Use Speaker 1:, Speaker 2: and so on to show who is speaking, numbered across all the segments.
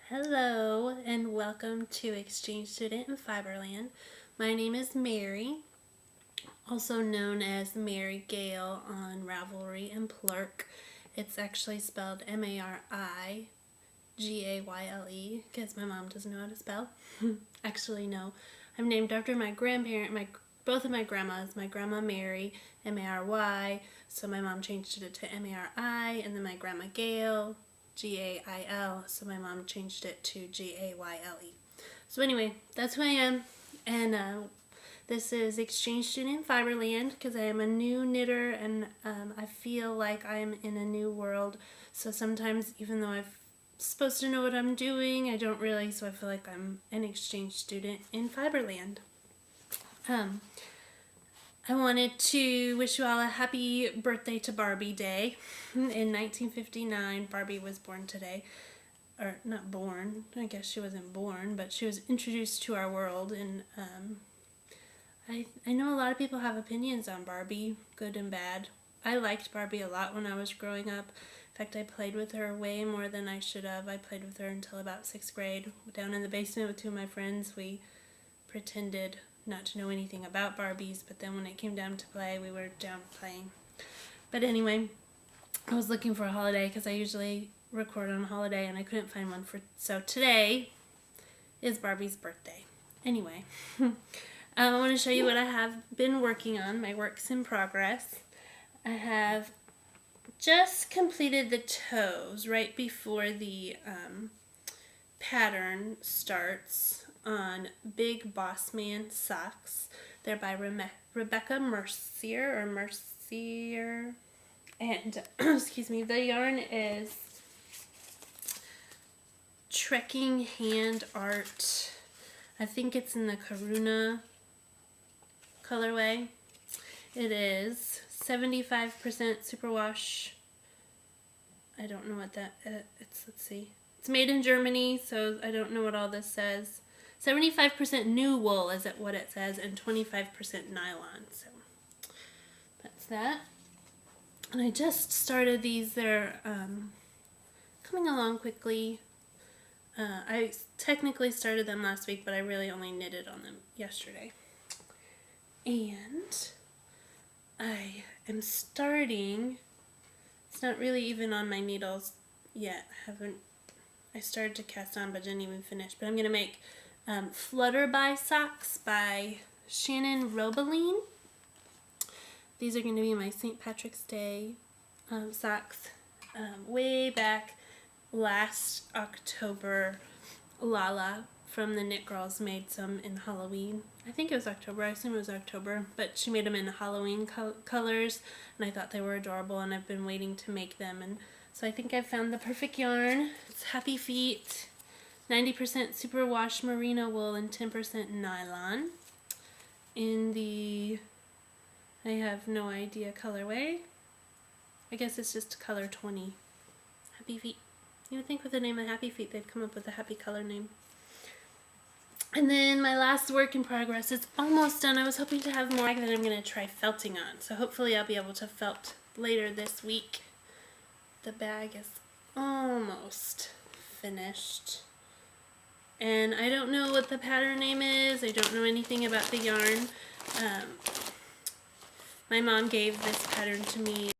Speaker 1: Hello and welcome to Exchange Student in Fiberland. My name is Mary, also known as Mary Gale on Ravelry and Plurk. It's actually spelled Marigale because my mom doesn't know how to spell. Actually, no. I'm named after my both of my grandmas. My grandma Mary, Mary, so my mom changed it to Mari, and then my grandma Gail, Gail, so my mom changed it to Gayle. So anyway, that's who I am, and this is Exchange Student in Fiberland because I am a new knitter, and I feel like I'm in a new world. So sometimes, even though I'm supposed to know what I'm doing, I don't really, so I feel like I'm an exchange student in Fiberland. I wanted to wish you all a happy birthday to Barbie Day. In 1959, Barbie was born today. Or not born, I guess she wasn't born, but she was introduced to our world. And I know a lot of people have opinions on Barbie, good and bad. I liked Barbie a lot when I was growing up. In fact, I played with her way more than I should have. I played with her until about 6th grade. Down in the basement with two of my friends, we pretended not to know anything about Barbies, but then when it came down to play, we were down playing. But anyway, I was looking for a holiday because I usually record on a holiday and I couldn't find one so today is Barbie's birthday. Anyway, I want to show you what I have been working on, my works in progress. I have just completed the toes right before the pattern starts on Big Boss Man socks. They're by Rebecca Mercier. And, excuse me, the yarn is Trekking Hand Art. I think it's in the Karuna colorway. It is 75% superwash. I don't know what that it's. Let's see. It's made in Germany, so I don't know what all this says. 75% new wool is what it says, and 25% nylon. So that's that. And I just started these. They're coming along quickly. I technically started them last week, but I really only knitted on them yesterday. And I am starting. It's not really even on my needles yet. I started to cast on, but didn't even finish. But I'm gonna make Flutterby socks by Shannon Robaline. These are going to be my St. Patrick's Day socks. Way back last October, Lala from the Knit Girls made some in Halloween. I think it was October. I assume it was October. But she made them in Halloween colors, and I thought they were adorable, and I've been waiting to make them. And so I think I've found the perfect yarn. It's Happy Feet. 90% superwash merino wool and 10% nylon. In the, I have no idea colorway. I guess it's just color 20. Happy Feet. You would think with the name of Happy Feet they'd come up with a happy color name. And then my last work in progress is almost done. I was hoping to have more that I'm going to try felting on. So hopefully I'll be able to felt later this week. The bag is almost finished. And I don't know what the pattern name is. I don't know anything about the yarn. My mom gave this pattern to me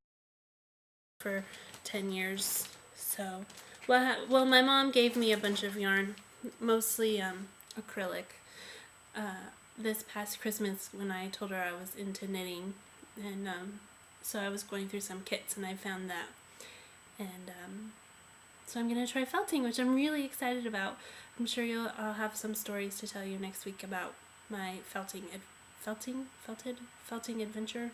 Speaker 1: for 10 years. So, well, my mom gave me a bunch of yarn, mostly acrylic, this past Christmas when I told her I was into knitting. And so I was going through some kits and I found that. And so I'm going to try felting, which I'm really excited about. I'm sure I'll have some stories to tell you next week about my felting adventure.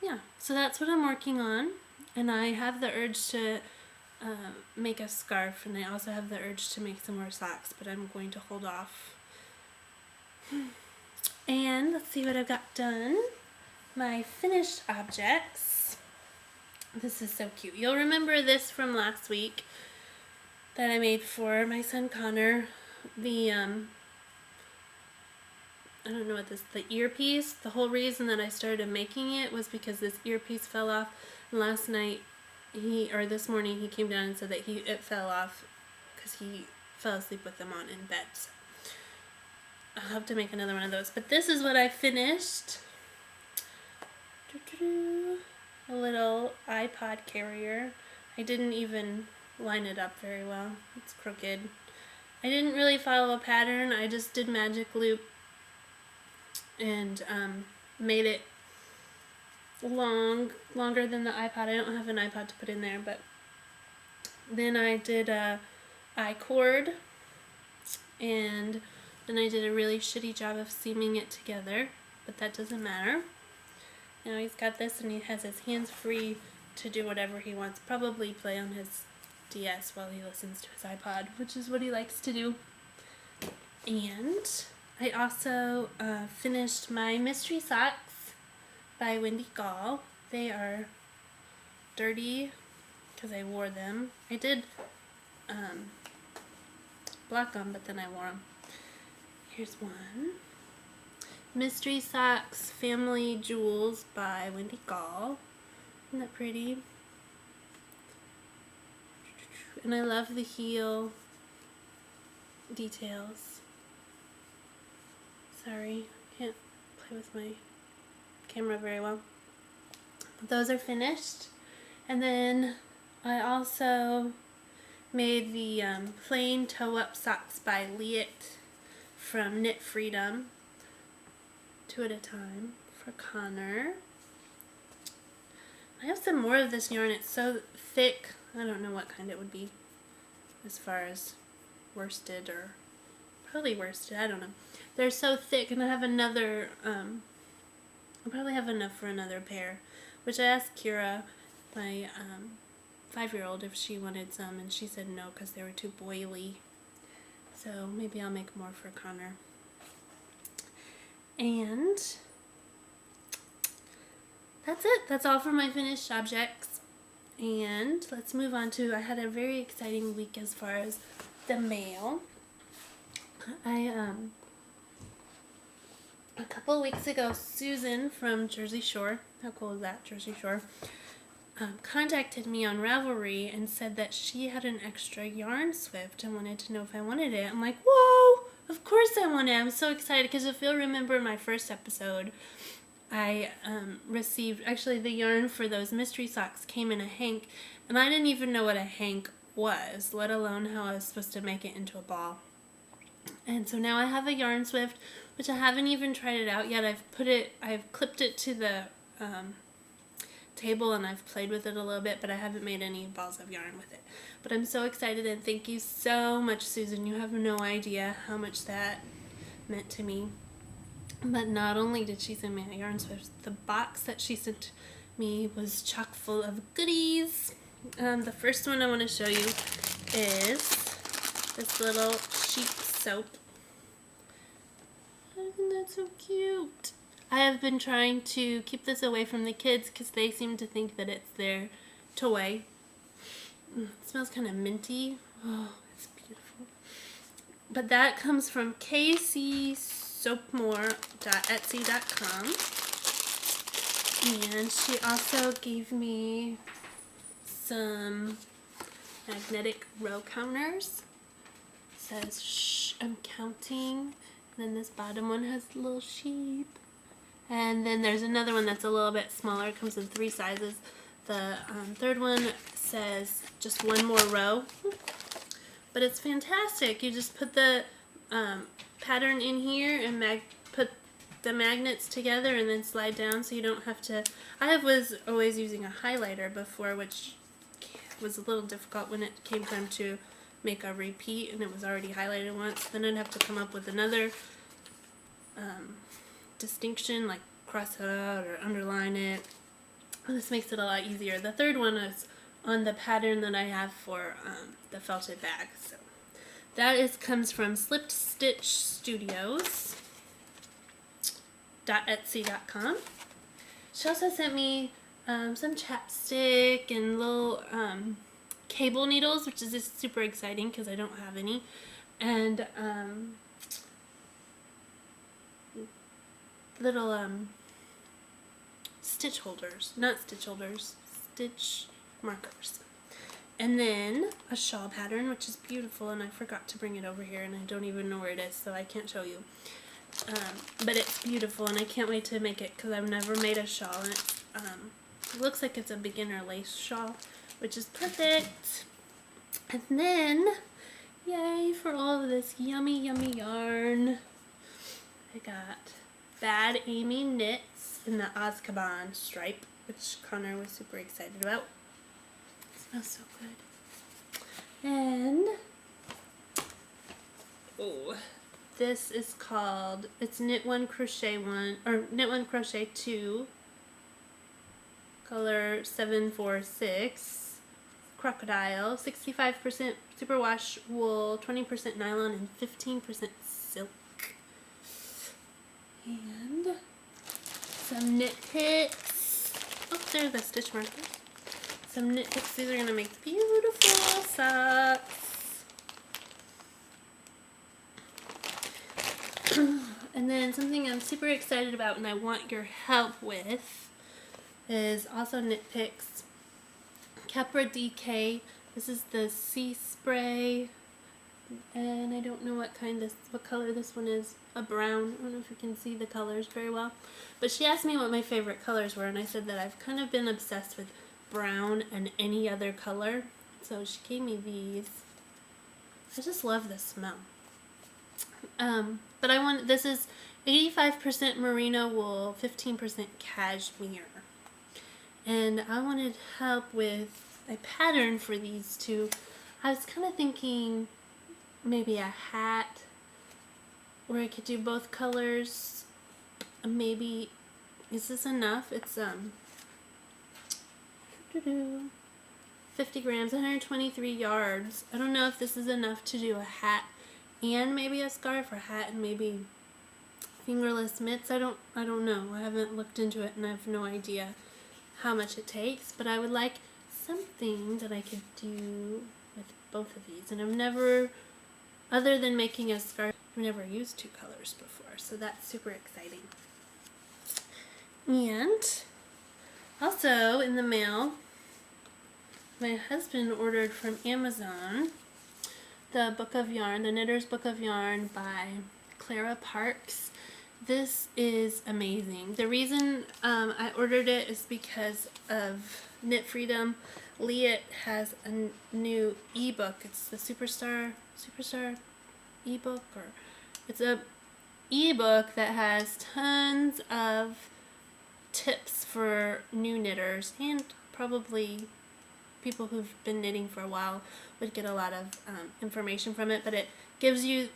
Speaker 1: Yeah, so that's what I'm working on, and I have the urge to make a scarf, and I also have the urge to make some more socks, but I'm going to hold off. And let's see what I've got done. My finished objects. This is so cute. You'll remember this from last week that I made for my son Connor. The I don't know what the earpiece. The whole reason that I started making it was because this earpiece fell off. And last night this morning he came down and said that it fell off because he fell asleep with them on in bed. So I'll have to make another one of those. But this is what I finished. A little iPod carrier. I didn't even line it up very well. It's crooked. I didn't really follow a pattern. I just did magic loop and made it longer than the iPod. I don't have an iPod to put in there, but then I did a I-cord, and then I did a really shitty job of seaming it together, but that doesn't matter. Now he's got this and he has his hands free to do whatever he wants. Probably play on his DS while he listens to his iPod, which is what he likes to do. And I also finished my mystery socks by Wendy Gall. They are dirty because I wore them. I did block them, but then I wore them. Here's one. Mystery Socks Family Jewels by Wendy Gall. Isn't that pretty? And I love the heel details. Sorry, can't play with my camera very well. But those are finished. And then I also made the plain toe-up socks by Liet from Knit Freedom. 2 at a time for Connor. I have some more of this yarn. It's so thick. I don't know what kind it would be as far as worsted or probably worsted. I don't know. They're so thick, and I have another. I'll probably have enough for another pair, which I asked Kira, my 5-year-old, if she wanted some, and she said no because they were too boily. So maybe I'll make more for Connor. And that's it. That's all for my finished objects. And let's move on to, I had a very exciting week as far as the mail. A couple weeks ago, Susan from Jersey Shore, how cool is that, Jersey Shore, contacted me on Ravelry and said that she had an extra yarn swift and wanted to know if I wanted it. I'm like, whoa! Of course I want it. I'm so excited because if you'll remember my first episode, I received, actually the yarn for those mystery socks came in a hank, and I didn't even know what a hank was, let alone how I was supposed to make it into a ball. And so now I have a yarn swift, which I haven't even tried it out yet. I've clipped it to the table and I've played with it a little bit, but I haven't made any balls of yarn with it. But I'm so excited, and thank you so much, Susan. You have no idea how much that meant to me. But not only did she send me a yarn swift, the box that she sent me was chock full of goodies. The first one I want to show you is this little sheep soap. Isn't that so cute? I have been trying to keep this away from the kids because they seem to think that it's their toy. It smells kind of minty. Oh, it's beautiful. But that comes from kcsoapmore.etsy.com. And she also gave me some magnetic row counters. It says, shh, I'm counting. And then this bottom one has a little sheep. And then there's another one that's a little bit smaller. It comes in 3 sizes. The third one says just 1 more row. But it's fantastic. You just put the pattern in here and put the magnets together and then slide down so you don't have to. I was always using a highlighter before, which was a little difficult when it came time to make a repeat and it was already highlighted once. Then I'd have to come up with another distinction, like cross it out or underline it. This makes it a lot easier. The third one is on the pattern that I have for the felted bag. So that comes from Slipped Stitch Studios.etsy.com. She also sent me some chapstick and little cable needles, which is just super exciting because I don't have any, and little stitch holders, not stitch holders, stitch markers. And then a shawl pattern, which is beautiful, and I forgot to bring it over here, and I don't even know where it is, so I can't show you. But it's beautiful, and I can't wait to make it because I've never made a shawl, and it looks like it's a beginner lace shawl, which is perfect. And then, yay for all of this yummy, yummy yarn. I got Bad Amy Knits in the Azkaban stripe, which Connor was super excited about. It smells so good. And, oh, this is called, it's Knit 1 Crochet 1, or Knit 1 Crochet 2, color 746. Crocodile, 65% superwash wool, 20% nylon, and 15% silk. And some knit picks. Oh, there's a stitch marker. Some knit picks. These are going to make beautiful socks. And then something I'm super excited about and I want your help with is also knit picks. Capra DK. This is the Sea Spray, and I don't know what color this one is. A brown. I don't know if you can see the colors very well. But she asked me what my favorite colors were, and I said that I've kind of been obsessed with brown and any other color. So she gave me these. I just love the smell. But this is 85% merino wool, 15% cashmere. And I wanted help with a pattern for these two. I was kind of thinking maybe a hat where I could do both colors. Maybe, is this enough? It's 50 grams, 123 yards. I don't know if this is enough to do a hat and maybe a scarf, or hat and maybe fingerless mitts. I don't know. I haven't looked into it and I have no idea how much it takes, but I would like something that I could do with both of these. And I've never, other than making a scarf, I've never used two colors before, so that's super exciting. And also in the mail, my husband ordered from Amazon the Book of Yarn, the Knitter's Book of Yarn by Clara Parks. This is amazing. The reason I ordered it is because of Knit Freedom. Liat has a new ebook. It's the Superstar ebook, or it's a ebook that has tons of tips for new knitters, and probably people who've been knitting for a while would get a lot of information from it. But it gives you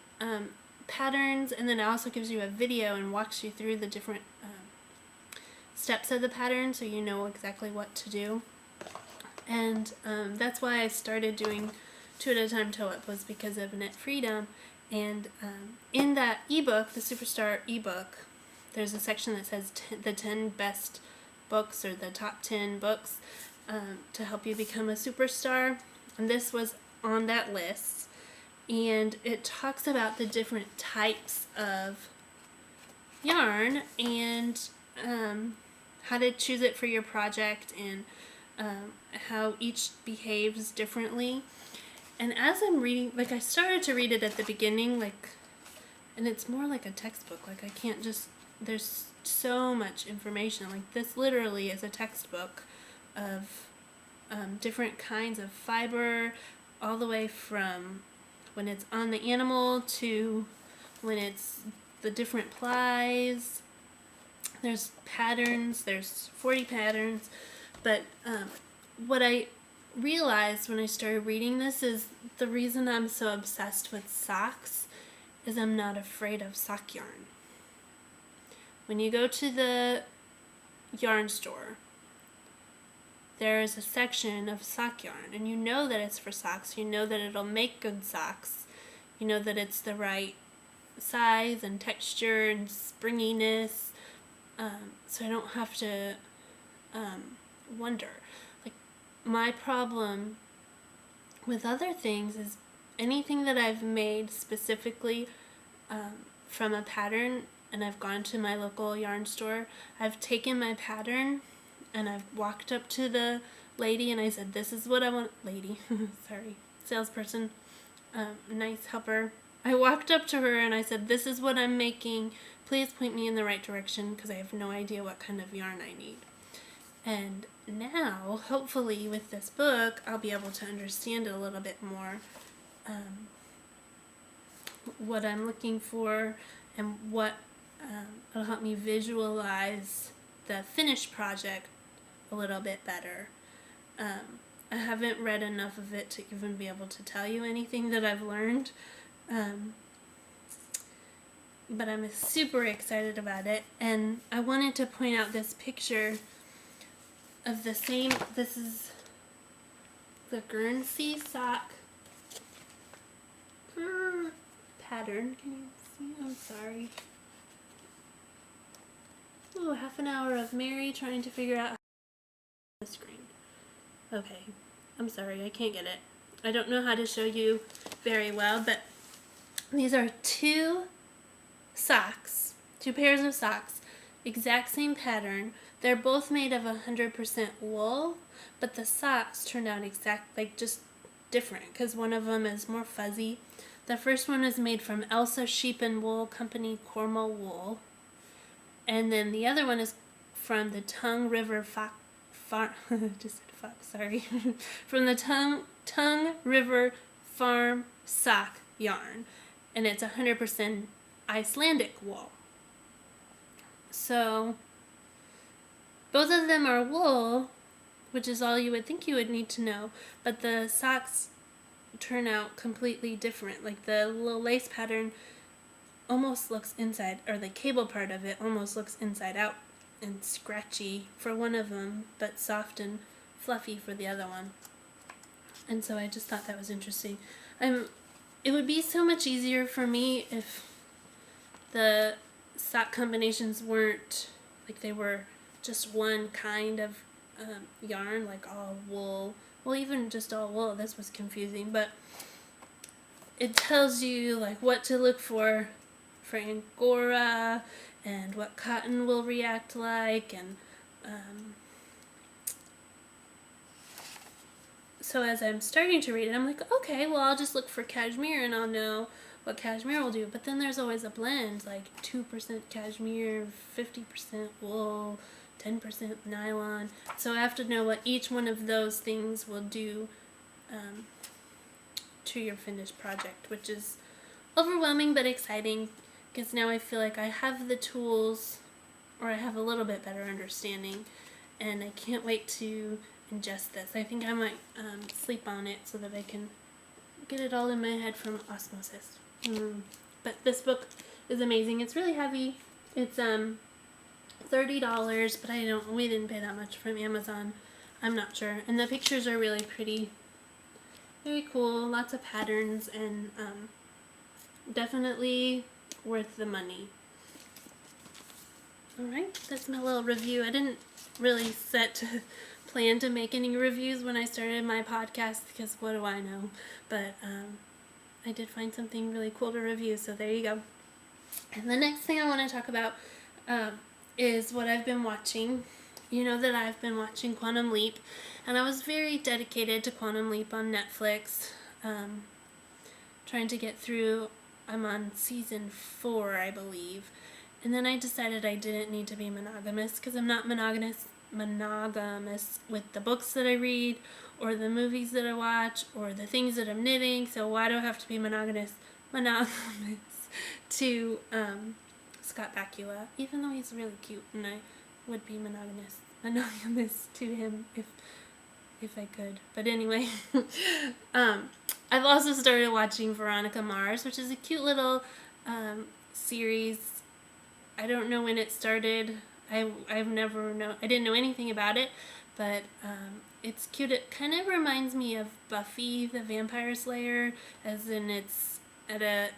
Speaker 1: patterns, and then it also gives you a video and walks you through the different steps of the pattern, so you know exactly what to do. And that's why I started doing 2 at a time toe-up, was because of Knit Freedom. And in that ebook, the Superstar ebook, there's a section that says the 10 best books, or the top 10 books to help you become a superstar. And this was on that list. And it talks about the different types of yarn and how to choose it for your project, and how each behaves differently. And as I'm reading, like, I started to read it at the beginning, like, and it's more like a textbook. Like, I can't just, there's so much information. Like, this literally is a textbook of different kinds of fiber, all the way from when it's on the animal to when it's the different plies. There's patterns, there's 40 patterns, but what I realized when I started reading this is the reason I'm so obsessed with socks is I'm not afraid of sock yarn. When you go to the yarn store, there's a section of sock yarn, and you know that it's for socks. You know that it'll make good socks. You know that it's the right size and texture and springiness, so I don't have to wonder. Like, my problem with other things is anything that I've made specifically from a pattern, and I've gone to my local yarn store, I've taken my pattern and I've walked up to the lady, and I said, this is what I want. Lady, sorry, salesperson, nice helper. I walked up to her and I said, this is what I'm making. Please point me in the right direction because I have no idea what kind of yarn I need. And now, hopefully, with this book, I'll be able to understand it a little bit more, what I'm looking for, and what it'll help me visualize the finished project a little bit better. I haven't read enough of it to even be able to tell you anything that I've learned, but I'm super excited about it. And I wanted to point out this picture of the same, this is the Guernsey sock pattern. Can you see? I'm sorry. Oh, half an hour of Mary trying to figure out how to the screen. Okay, I'm sorry, I can't get it. I don't know how to show you very well, but these are two socks, two pairs of socks, exact same pattern. They're both made of 100% wool, but the socks turned out just different because one of them is more fuzzy. The first one is made from Elsa Sheep and Wool Company Cornwall wool, and then the other one is from the Tongue River from the Tongue River Farm sock yarn, and it's 100% Icelandic wool. So both of them are wool, which is all you would think you would need to know, but the socks turn out completely different. Like the little lace pattern almost looks inside, or the cable part of it almost looks inside out and scratchy for one of them, but soft and fluffy for the other one. And so I just thought that was interesting. It would be so much easier for me if the sock combinations weren't, like they were just one kind of yarn, like all wool. Well, even just all wool, this was confusing, but it tells you like what to look for Angora and what cotton will react like, and so as I'm starting to read it, I'm like, okay, well, I'll just look for cashmere and I'll know what cashmere will do. But then there's always a blend, like 2% cashmere, 50% wool, 10% nylon. So I have to know what each one of those things will do to your finished project, which is overwhelming but exciting because now I feel like I have the tools, or I have a little bit better understanding, and I can't wait to ingest this. I think I might sleep on it so that I can get it all in my head from osmosis. But this book is amazing. It's really heavy. It's $30, but we didn't pay that much from Amazon. I'm not sure. And the pictures are really pretty. Very cool. Lots of patterns, and definitely worth the money. Alright, that's my little review. I didn't really plan to make any reviews when I started my podcast because what do I know? But I did find something really cool to review, so there you go. And the next thing I want to talk about is what I've been watching. You know that I've been watching Quantum Leap, and I was very dedicated to Quantum Leap on Netflix, trying to get through. I'm on season 4, I believe, and then I decided I didn't need to be monogamous because I'm not monogamous with the books that I read, or the movies that I watch, or the things that I'm knitting. So why do I have to be monogamous to Scott Bakula, even though he's really cute, and I would be monogamous to him if I could. But anyway, I've also started watching Veronica Mars, which is a cute little series. I don't know when it started. I didn't know anything about it, but it's cute. It kind of reminds me of Buffy the Vampire Slayer, as in it's in a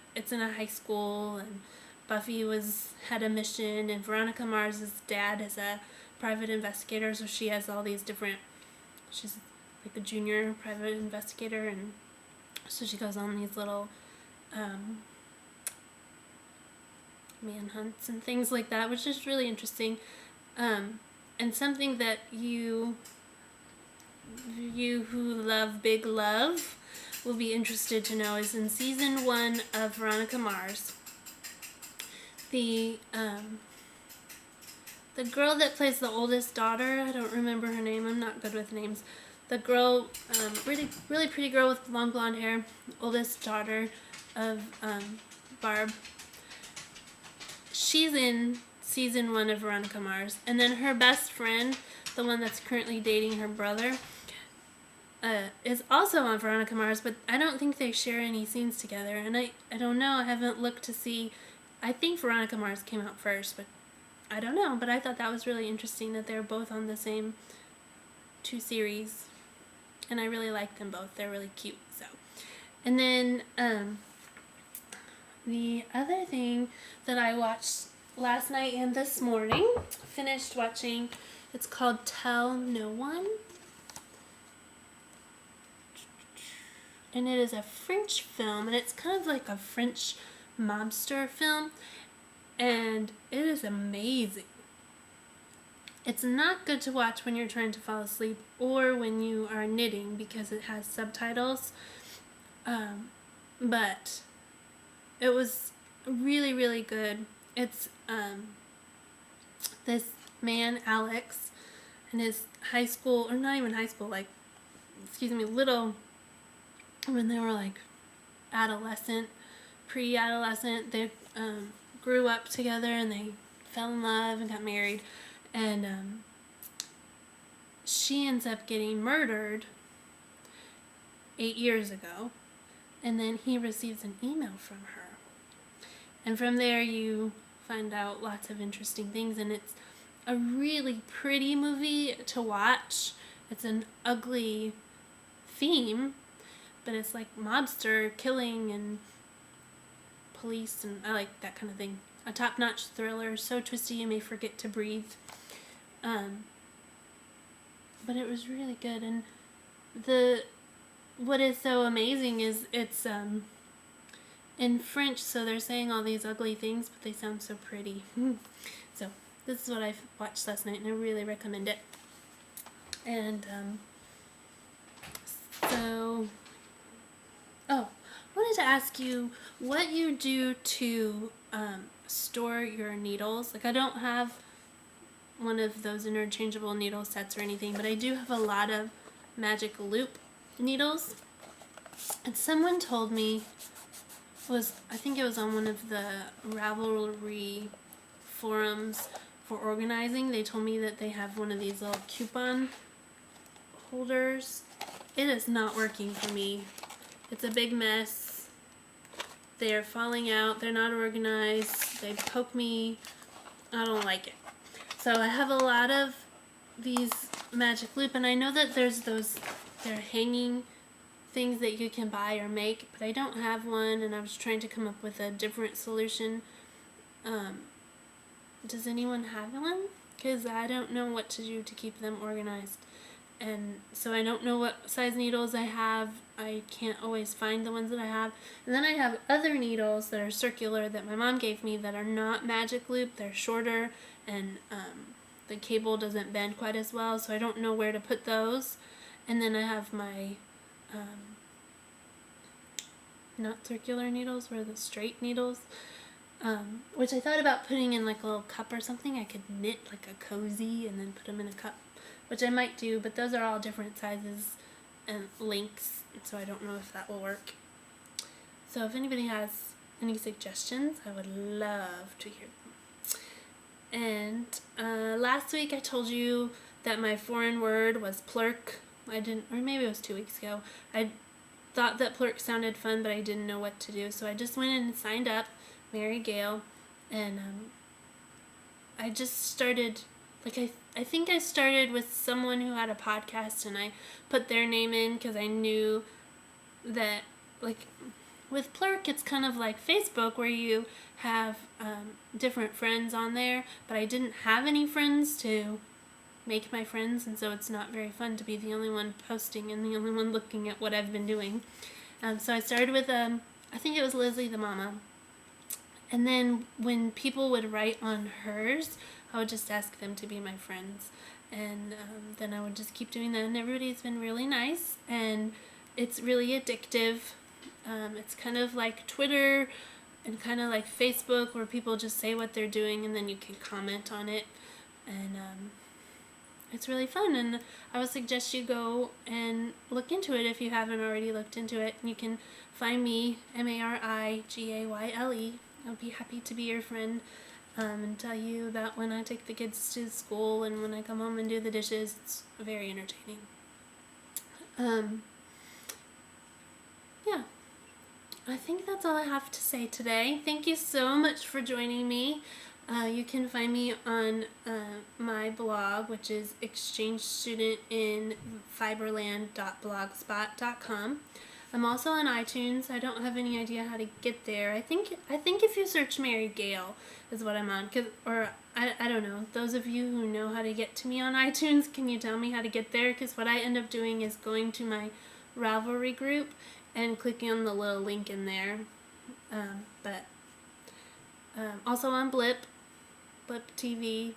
Speaker 1: high school, and Buffy had a mission, and Veronica Mars's dad is a private investigator, so she has all these different. She's like a junior private investigator, and so she goes on these little manhunts and things like that, which is really interesting, and something that you you who love Big Love will be interested to know is in season 1 of Veronica Mars. The girl that plays the oldest daughter, I don't remember her name, I'm not good with names. The girl, really pretty girl with long blonde hair, oldest daughter of Barb. She's in season 1 of Veronica Mars. And then her best friend, the one that's currently dating her brother, is also on Veronica Mars, but I don't think they share any scenes together. And I don't know, I haven't looked to see. I think Veronica Mars came out first, but I don't know. But I thought that was really interesting that they're both on the same 2 series. And I really like them both. They're really cute. So, and then the other thing that I watched last night and this morning, finished watching, it's called Tell No One. And it is a French film, and it's kind of like a French mobster film, and it is amazing. It's not good to watch when you're trying to fall asleep or when you are knitting because it has subtitles, but it was really good. It's this man, Alex, and his high school, or not even high school, little, when they were like adolescent, pre-adolescent, they grew up together and they fell in love and got married, and she ends up getting murdered 8 years ago, and then he receives an email from her, and from there you find out lots of interesting things, and it's a really pretty movie to watch. It's an ugly theme, but it's like mobster killing and police, and I like that kind of thing. A top-notch thriller, so twisty you may forget to breathe. But it was really good, and what is so amazing is it's in French, so they're saying all these ugly things, but they sound so pretty. So this is what I watched last night, and I really recommend it. And I wanted to ask you what you do to store your needles. Like, I don't have one of those interchangeable needle sets or anything, but I do have a lot of magic loop needles. And someone told me, I think it was on one of the Ravelry forums for organizing, they told me that they have one of these little coupon holders. It is not working for me. It's a big mess. They're falling out. They're not organized. They poke me. I don't like it. So I have a lot of these magic loop, and I know that there's they're hanging things that you can buy or make, but I don't have one, and I was trying to come up with a different solution. Does anyone have one? Because I don't know what to do to keep them organized. And so I don't know what size needles I have. I can't always find the ones that I have. And then I have other needles that are circular that my mom gave me that are not magic loop. They're shorter, and the cable doesn't bend quite as well, so I don't know where to put those. And then I have my not circular needles, where the straight needles, which I thought about putting in like a little cup or something. I could knit like a cozy and then put them in a cup, which I might do, but those are all different sizes and lengths, so I don't know if that will work. So if anybody has any suggestions, I would love to hear them. And last week I told you that my foreign word was plurk. Or maybe it was 2 weeks ago. I thought that plurk sounded fun, but I didn't know what to do, so I just went in and signed up, Mary Gale, and I just started, I think I started with someone who had a podcast, and I put their name in because I knew that, with plurk, it's kind of like Facebook where you have different friends on there, but I didn't have any friends to make my friends, and so it's not very fun to be the only one posting and the only one looking at what I've been doing. So I started with, I think it was Lizzie the Mama. And then when people would write on hers, I would just ask them to be my friends. and then I would just keep doing that. And everybody's been really nice, and it's really addictive. It's kind of like Twitter and kind of like Facebook, where people just say what they're doing and then you can comment on it, and it's really fun. And I would suggest you go and look into it if you haven't already looked into it. You can find me, Marigayle. I'll be happy to be your friend, and tell you about when I take the kids to school and when I come home and do the dishes. It's very entertaining. Yeah, I think that's all I have to say today. Thank you so much for joining me. You can find me on my blog, which is exchangestudentinfiberland.blogspot.com. I'm also on iTunes. I don't have any idea how to get there. I think if you search Mary Gale is what I'm on. I don't know. Those of you who know how to get to me on iTunes, can you tell me how to get there? Because what I end up doing is going to my Ravelry group and clicking on the little link in there. Also on Blip TV.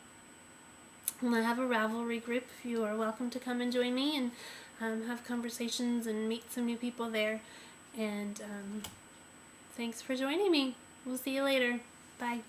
Speaker 1: And I have a Ravelry group. You are welcome to come and join me and have conversations and meet some new people there. And thanks for joining me. We'll see you later. Bye.